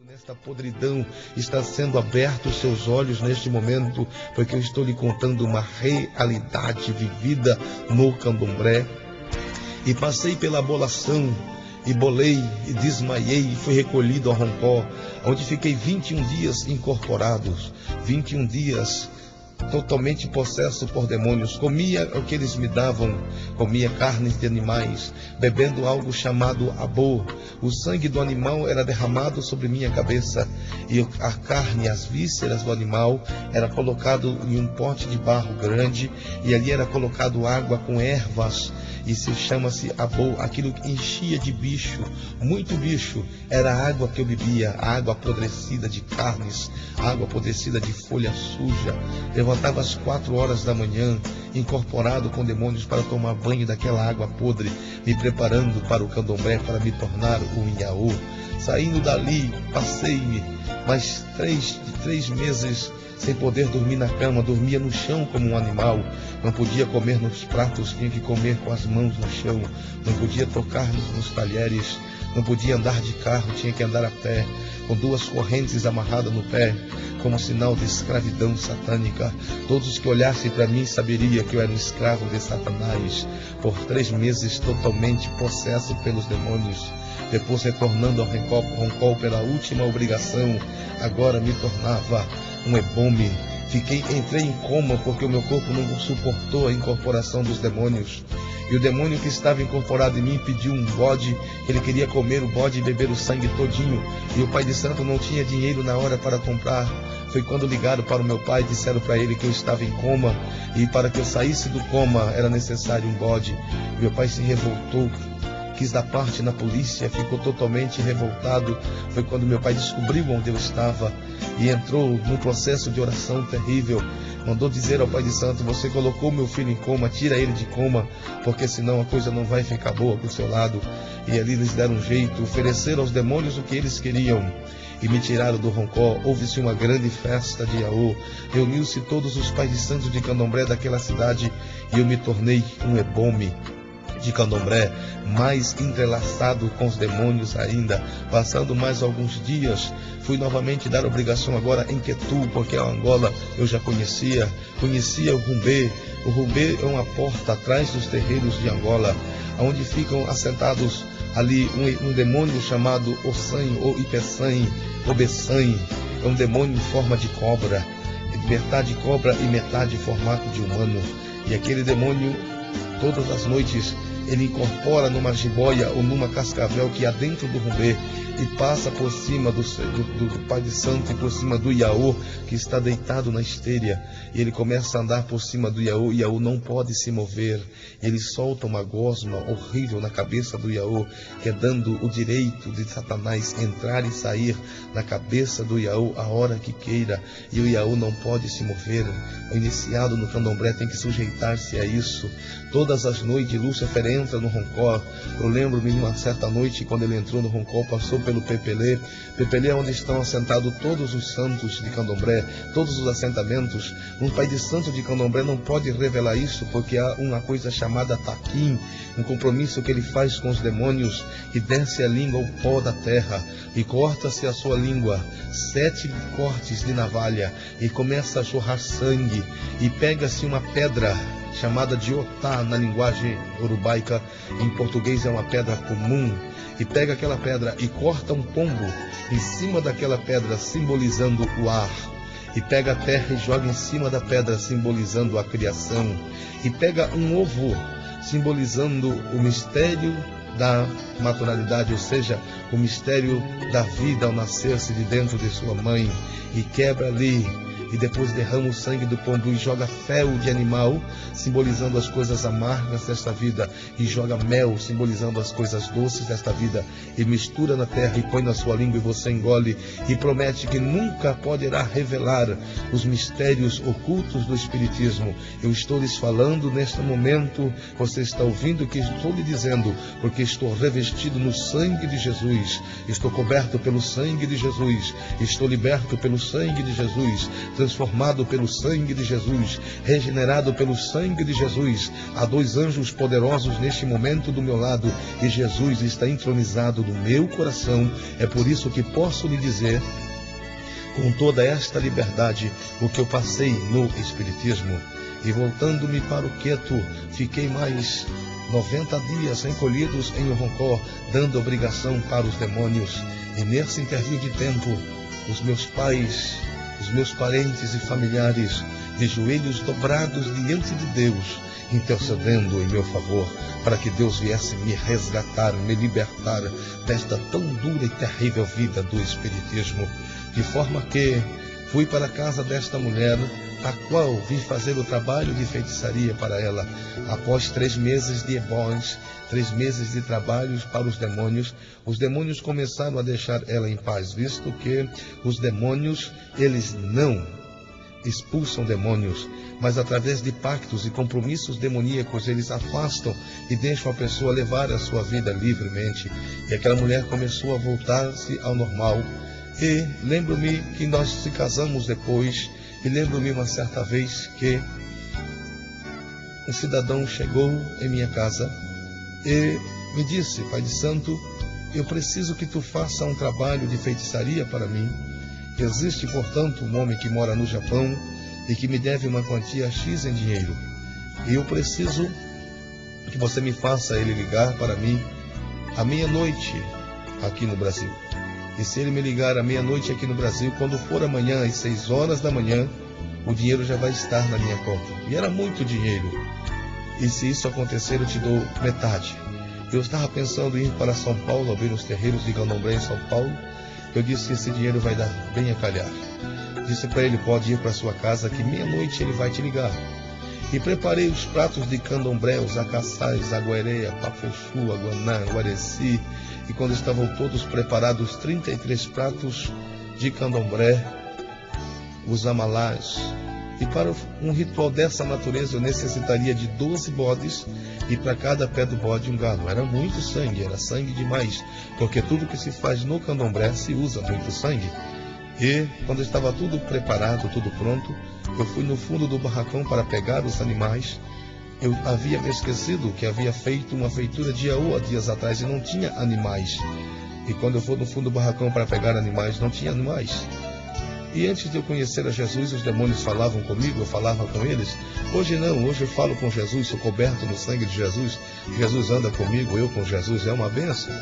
Nesta podridão está sendo aberto os seus olhos neste momento, porque eu estou lhe contando uma realidade vivida no Candomblé. E passei pela abolação, e bolei, e desmaiei, e fui recolhido a Roncó, onde fiquei 21 dias incorporados, 21 dias totalmente possesso por demônios. Comia o que eles me davam, comia carnes de animais, bebendo algo chamado abô. O sangue do animal era derramado sobre minha cabeça, e a carne, as vísceras do animal, era colocado em um pote de barro grande, e ali era colocado água com ervas, e se chama-se abô. Aquilo que enchia de bicho, muito bicho, era a água que eu bebia, água apodrecida de carnes, água apodrecida de folha suja. Levantava às 4 horas da manhã, incorporado com demônios, para tomar banho daquela água podre, me preparando para o candomblé, para me tornar um Inhaô. Saindo dali, passei-me mais 3 meses sem poder dormir na cama, dormia no chão como um animal, não podia comer nos pratos, tinha que comer com as mãos no chão, não podia tocar nos talheres, não podia andar de carro, tinha que andar a pé, com 2 correntes amarradas no pé, como sinal de escravidão satânica. Todos os que olhassem para mim saberiam que eu era um escravo de Satanás, por 3 meses totalmente possesso pelos demônios. Depois, retornando ao Roncó pela última obrigação, agora me tornava um ebome. Entrei em coma porque o meu corpo não suportou a incorporação dos demônios. E o demônio que estava incorporado em mim pediu um bode, ele queria comer o bode e beber o sangue todinho. E o pai de santo não tinha dinheiro na hora para comprar. Foi quando ligaram para o meu pai e disseram para ele que eu estava em coma, e para que eu saísse do coma era necessário um bode. Meu pai se revoltou, quis dar parte na polícia, ficou totalmente revoltado. Foi quando meu pai descobriu onde eu estava e entrou num processo de oração terrível. Mandou dizer ao pai de santo: você colocou meu filho em coma, tira ele de coma, porque senão a coisa não vai ficar boa para o seu lado. E ali eles deram um jeito, ofereceram aos demônios o que eles queriam e me tiraram do Roncó. Houve-se uma grande festa de Iaô, reuniu-se todos os pais de santos de candomblé daquela cidade, e eu me tornei um ebome de candomblé, mais entrelaçado com os demônios ainda. Passando mais alguns dias, fui novamente dar obrigação agora em Quetu, porque a Angola eu já conhecia o Rumbê. O Rumbê é uma porta atrás dos terreiros de Angola, onde ficam assentados ali um demônio chamado Ossanho, ou Ipeçanhe, ou Beçanhe. É um demônio em forma de cobra, metade cobra e metade formato de humano. E aquele demônio, todas as noites, ele incorpora numa jiboia ou numa cascavel que há dentro do rumbê e passa por cima do pai de santo e por cima do Iaô, que está deitado na esteira, e ele começa a andar por cima do Iaô. Iaô não pode se mover, ele solta uma gosma horrível na cabeça do Iaô, que é dando o direito de Satanás entrar e sair na cabeça do Iaô a hora que queira, e o Iaô não pode se mover. O iniciado no candomblé tem que sujeitar-se a isso. Todas as noites Lúcifer entra no Roncó. Eu lembro-me de uma certa noite, quando ele entrou no Roncó, passou pelo Pepelê. Pepelê é onde estão assentados todos os santos de candomblé, todos os assentamentos. Um pai de santo de candomblé não pode revelar isso, porque há uma coisa chamada taquim, um compromisso que ele faz com os demônios, e desce a língua ao pó da terra, e corta-se a sua língua, 7 cortes de navalha, e começa a jorrar sangue, e pega-se uma pedra chamada de otá na linguagem urubaica, em português é uma pedra comum, e pega aquela pedra e corta um pombo em cima daquela pedra, simbolizando o ar, e pega a terra e joga em cima da pedra, simbolizando a criação, e pega um ovo, simbolizando o mistério da naturalidade, ou seja, o mistério da vida ao nascer-se de dentro de sua mãe, e quebra ali, e depois derrama o sangue do pombo e joga fel de animal, simbolizando as coisas amargas desta vida, e joga mel, simbolizando as coisas doces desta vida, e mistura na terra e põe na sua língua, e você engole, e promete que nunca poderá revelar os mistérios ocultos do Espiritismo. Eu estou lhes falando neste momento, você está ouvindo o que estou lhe dizendo, porque estou revestido no sangue de Jesus, estou coberto pelo sangue de Jesus, estou liberto pelo sangue de Jesus. transformado pelo sangue de Jesus, regenerado pelo sangue de Jesus. Há 2 anjos poderosos neste momento do meu lado e Jesus está entronizado no meu coração. É por isso que posso lhe dizer com toda esta liberdade o que eu passei no Espiritismo. E voltando-me para o Queto, fiquei mais 90 dias encolhidos em Roncó, dando obrigação para os demônios. E nesse intervalo de tempo, os meus pais, os meus parentes e familiares, de joelhos dobrados diante de Deus, intercedendo em meu favor, para que Deus viesse me resgatar, me libertar desta tão dura e terrível vida do Espiritismo. De forma que fui para a casa desta mulher, a qual vim fazer o trabalho de feitiçaria para ela. Após 3 meses de ebóis, 3 meses de trabalhos para os demônios começaram a deixar ela em paz, visto que os demônios, eles não expulsam demônios, mas através de pactos e compromissos demoníacos, eles afastam e deixam a pessoa levar a sua vida livremente. E aquela mulher começou a voltar-se ao normal. E lembro-me que nós se casamos depois, e lembro-me uma certa vez que um cidadão chegou em minha casa e me disse: Pai de Santo, eu preciso que tu faça um trabalho de feitiçaria para mim. Existe, portanto, um homem que mora no Japão e que me deve uma quantia X em dinheiro. E eu preciso que você me faça ele ligar para mim à meia-noite aqui no Brasil. E se ele me ligar à meia-noite aqui no Brasil, quando for amanhã às 6 horas da manhã, o dinheiro já vai estar na minha conta. E era muito dinheiro. E se isso acontecer, eu te dou metade. Eu estava pensando em ir para São Paulo, abrir os terreiros de Candomblé em São Paulo. Eu disse que esse dinheiro vai dar bem a calhar. Disse para ele: pode ir para sua casa, que meia-noite ele vai te ligar. E preparei os pratos de candomblé, os acaçais, aguareia, pafexu, aguaná, guareci. E quando estavam todos preparados, 33 pratos de candomblé, os amalás. E para um ritual dessa natureza eu necessitaria de 12 bodes e para cada pé do bode um galo. Era muito sangue, era sangue demais, porque tudo que se faz no candomblé se usa muito sangue. E quando estava tudo preparado, tudo pronto, eu fui no fundo do barracão para pegar os animais. Eu havia me esquecido que havia feito uma feitura de Iaô há dias atrás e não tinha animais. E quando eu for no fundo do barracão para pegar animais, não tinha animais. E antes de eu conhecer a Jesus, os demônios falavam comigo, eu falava com eles. Hoje não, hoje eu falo com Jesus, sou coberto no sangue de Jesus. Jesus anda comigo, eu com Jesus, é uma bênção.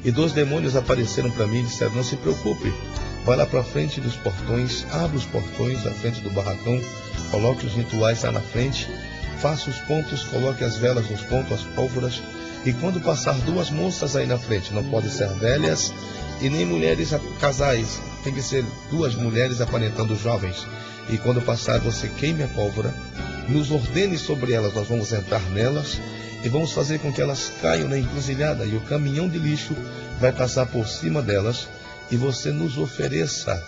E 2 demônios apareceram para mim e disseram: não se preocupe, vai lá para frente dos portões, abre os portões da frente do barracão, coloque os rituais lá na frente, faça os pontos, coloque as velas nos pontos, as pólvoras, e quando passar 2 moças aí na frente, não podem ser velhas e nem mulheres casais, tem que ser 2 mulheres aparentando jovens. E quando passar, você queime a pólvora, nos ordene sobre elas, nós vamos entrar nelas e vamos fazer com que elas caiam na encruzilhada, e o caminhão de lixo vai passar por cima delas, e você nos ofereça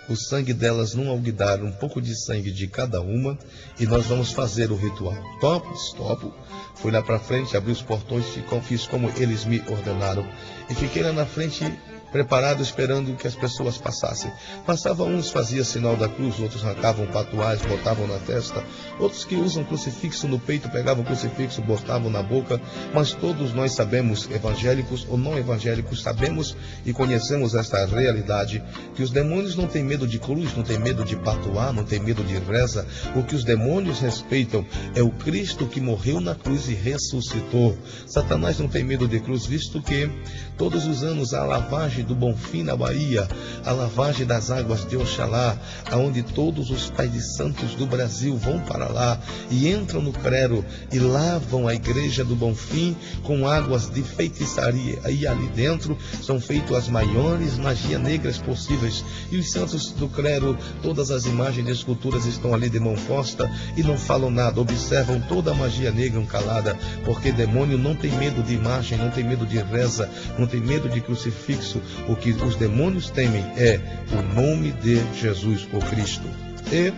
o sangue delas num alguidar, um pouco de sangue de cada uma, e nós vamos fazer o ritual. Topo. Fui lá para frente, abri os portões, fiz como eles me ordenaram, e fiquei lá na frente preparado, esperando que as pessoas passassem. Passavam uns, fazia sinal da cruz, outros arrancavam patuais, botavam na testa, outros que usam crucifixo no peito, pegavam crucifixo, botavam na boca, mas todos nós sabemos, evangélicos ou não evangélicos, sabemos e conhecemos esta realidade, que os demônios não têm medo de cruz, não têm medo de patuá, não têm medo de reza. O que os demônios respeitam é o Cristo que morreu na cruz e ressuscitou. Satanás não tem medo de cruz, visto que todos os anos há a lavagem do Bonfim na Bahia, a lavagem das águas de Oxalá, aonde todos os pais de santos do Brasil vão para lá e entram no clero e lavam a igreja do Bonfim com águas de feitiçaria. E ali dentro são feitas as maiores magias negras possíveis. E os santos do clero, todas as imagens de esculturas estão ali de mão posta e não falam nada, observam toda a magia negra calada, porque demônio não tem medo de imagem, não tem medo de reza, não tem medo de crucifixo. O que os demônios temem é o nome de Jesus, o Cristo. E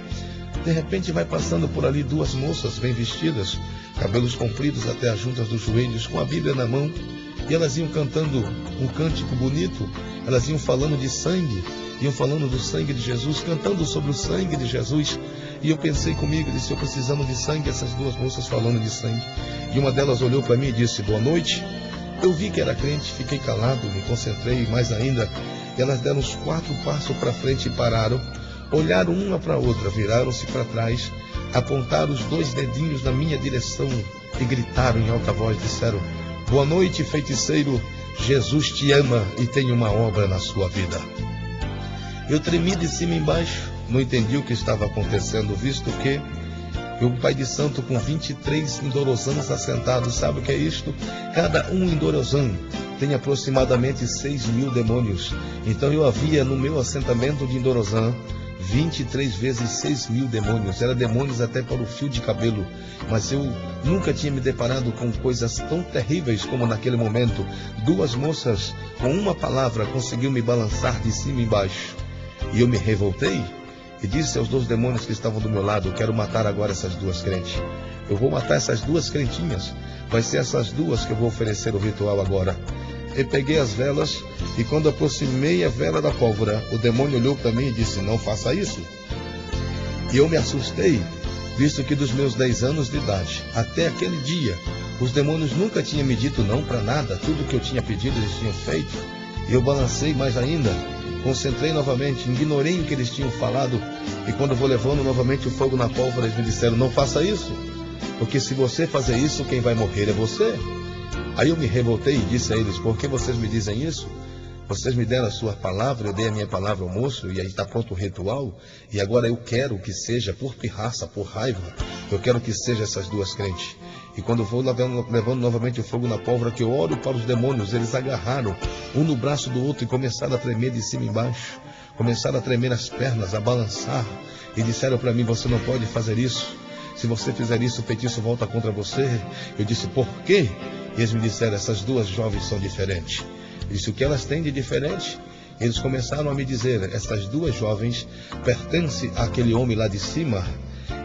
de repente vai passando por ali 2 moças bem vestidas, cabelos compridos até as juntas dos joelhos, com a Bíblia na mão, E elas iam cantando um cântico bonito, elas iam falando de sangue, iam falando do sangue de Jesus, cantando sobre o sangue de Jesus. E eu pensei comigo, disse, eu precisando de sangue, essas duas moças falando de sangue. E uma delas olhou para mim e disse, boa noite. Eu vi que era crente, fiquei calado, me concentrei mais ainda. E elas deram uns 4 passos para frente e pararam, olharam uma para a outra, viraram-se para trás, apontaram os 2 dedinhos na minha direção e gritaram em alta voz, disseram, boa noite, feiticeiro, Jesus te ama e tem uma obra na sua vida. Eu tremi de cima e embaixo, não entendi o que estava acontecendo, visto que o pai de santo com 23 endorosãs assentados, sabe o que é isto? Cada um endorosã tem aproximadamente 6.000 demônios. Então eu havia no meu assentamento de endorosã 23 vezes 6.000 demônios. Era demônios até para o fio de cabelo. Mas eu nunca tinha me deparado com coisas tão terríveis como naquele momento. 2 moças, com uma palavra, conseguiu me balançar de cima e embaixo. E eu me revoltei e disse aos 2 demônios que estavam do meu lado, eu quero matar agora essas 2 crentes. Eu vou matar essas 2 crentinhas. Vai ser essas 2 que eu vou oferecer o ritual agora. Eu peguei as velas e quando aproximei a vela da pólvora, o demônio olhou para mim e disse, não faça isso. E eu me assustei, visto que dos meus 10 anos de idade até aquele dia, os demônios nunca tinham me dito não para nada. Tudo que eu tinha pedido eles tinham feito. E eu balancei mais ainda. Concentrei novamente, ignorei o que eles tinham falado. E quando eu vou levando novamente o fogo na pólvora, eles me disseram, não faça isso. Porque se você fazer isso, quem vai morrer é você. Aí eu me revoltei e disse a eles, por que vocês me dizem isso? Vocês me deram a sua palavra, eu dei a minha palavra ao moço, e aí está pronto o ritual. E agora eu quero que seja por pirraça, por raiva. Eu quero que seja essas 2 crentes. E quando eu vou levando novamente o fogo na pólvora, que eu olho para os demônios, eles agarraram um no braço do outro e começaram a tremer de cima e embaixo. Começaram a tremer as pernas, a balançar. E disseram para mim, você não pode fazer isso. Se você fizer isso, o feitiço volta contra você. Eu disse, por quê? E eles me disseram, essas 2 jovens são diferentes. Eu disse, o que elas têm de diferente? Eles começaram a me dizer, essas 2 jovens pertencem àquele homem lá de cima.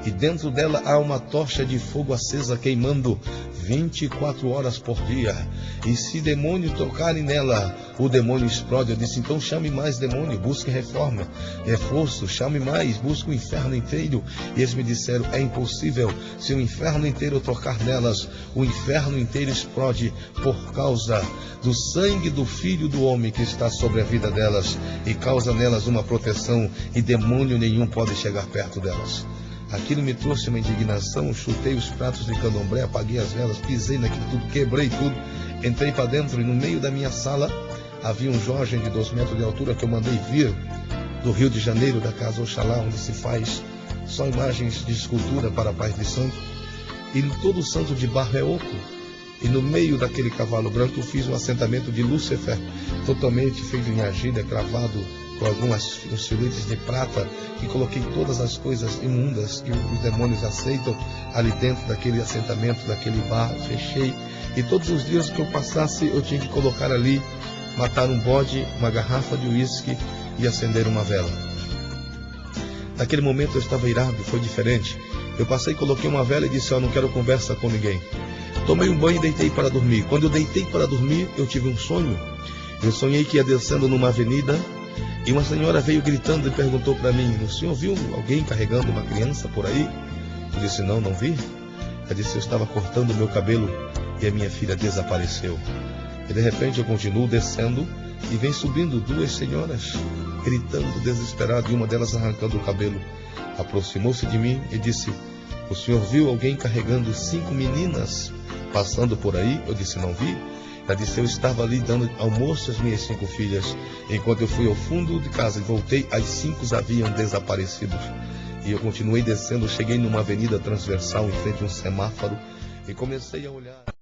E dentro dela há uma tocha de fogo acesa queimando 24 horas por dia. E se demônio tocarem nela, o demônio explode. Eu disse, então chame mais demônio, busque reforma, reforço, chame mais, busque o inferno inteiro. E eles me disseram, é impossível. Se o inferno inteiro tocar nelas, o inferno inteiro explode por causa do sangue do Filho do Homem que está sobre a vida delas e causa nelas uma proteção e demônio nenhum pode chegar perto delas. Aquilo me trouxe uma indignação, chutei os pratos de candomblé, apaguei as velas, pisei naquilo tudo, quebrei tudo, entrei para dentro e no meio da minha sala havia um Jorge de 2 metros de altura que eu mandei vir do Rio de Janeiro, da casa Oxalá, onde se faz só imagens de escultura para a paz de santo. E todo o santo de barro é oco. E no meio daquele cavalo branco eu fiz um assentamento de Lúcifer, totalmente feito em argila, cravado com alguns filetes de prata, e coloquei todas as coisas imundas que os demônios aceitam ali dentro daquele assentamento, daquele bar, fechei. E todos os dias que eu passasse, eu tinha que colocar ali, matar um bode, uma garrafa de uísque e acender uma vela. Naquele momento eu estava irado, foi diferente. Eu passei, coloquei uma vela e disse, não quero conversa com ninguém. Tomei um banho e deitei para dormir. Quando eu deitei para dormir, eu tive um sonho. Eu sonhei que ia descendo numa avenida, e uma senhora veio gritando e perguntou para mim, o senhor viu alguém carregando uma criança por aí? Eu disse, não vi. Ela disse, eu estava cortando o meu cabelo e a minha filha desapareceu. E de repente eu continuo descendo e vem subindo 2 senhoras, gritando desesperado, e uma delas arrancando o cabelo. Aproximou-se de mim e disse, o senhor viu alguém carregando 5 meninas passando por aí? Eu disse, não vi. Ela disse, eu estava ali dando almoço às minhas 5 filhas. Enquanto eu fui ao fundo de casa e voltei, as 5 haviam desaparecido. E eu continuei descendo, cheguei numa avenida transversal em frente a um semáforo e comecei a olhar.